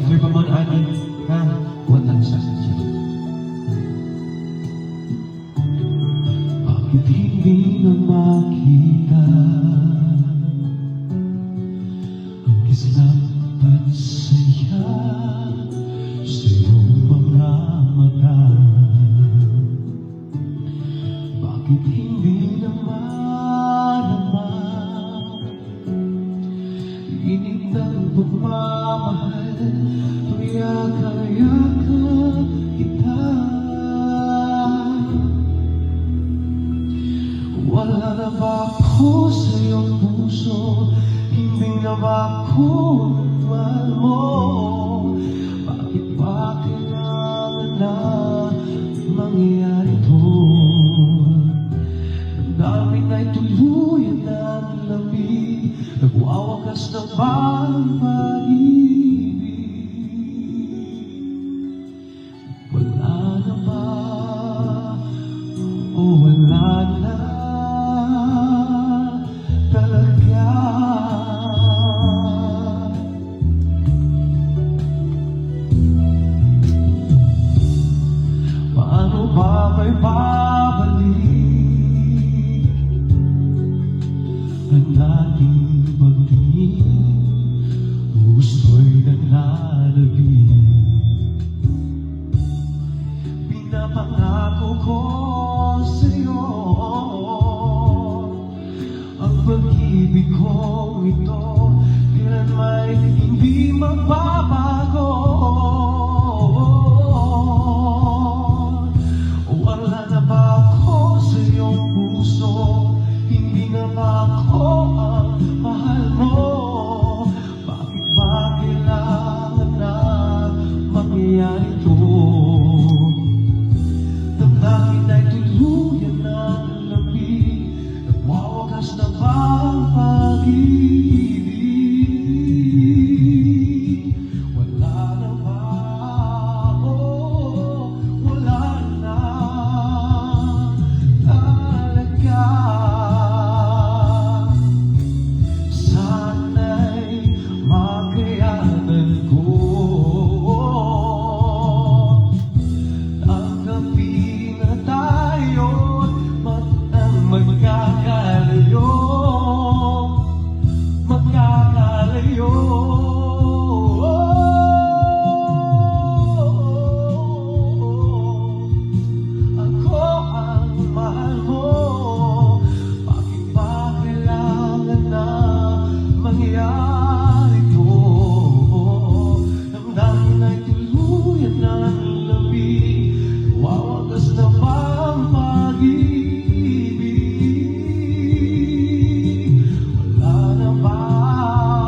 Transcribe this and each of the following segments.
Sir pamanaan ha, walang sasadya. Bakit hindi na makita ang kislap at saya sa iyong mga mata? Bakit hindi naman init ng pagmamahal tuya kaya kita? Wala na ba ako sa iyong puso? Hindi na ba ako mahal mo? Bakit ba kailangan na mangyayari to? Ang dami na'y tuluyan ng lamig, nagwawakas na ba ang pag-ibig? Wala na ba o wala na talaga? Paano ba may babalik ang ating pagtingin? Puso'y naglalabing, pinapangako ko sa'yo ang pag-ibig kong ito kailanman hindi magbabago. Wala na ba ako sa iyong puso? Hindi na ba ako ang mahal mo? Bakit ba kailangan na mangyayari ito? Damdamin ay tuluyan ng lamig, nagwawakas na ba ang pag-ibig? Wala na ba? Oh, wala na talaga. Sana'y makayanan ko tanggapin na tayo't magkakalayo, magkakalayo. Ako ang mahal mo. Bakit ba kailangan na mangyari ito? Damdamin ay tuluyan ng lamig, wawagas na ba ang pag-ibig? Wala na ba?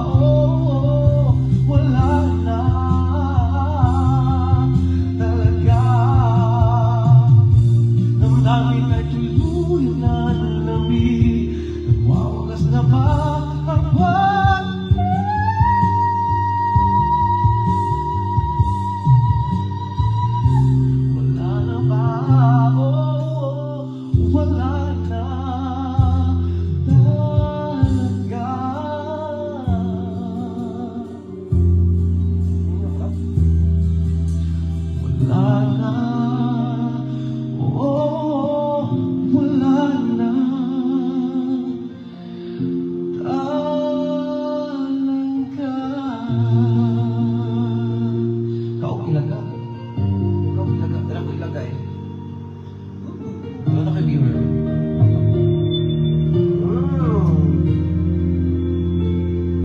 Oh, wala na talaga. Damdamin ay tuluyan ng lamig, nagwawagas na ba ang wala na ba? Oh, wala na talaga. Wala na. Oh, wala na talaga. Kaukilan ka.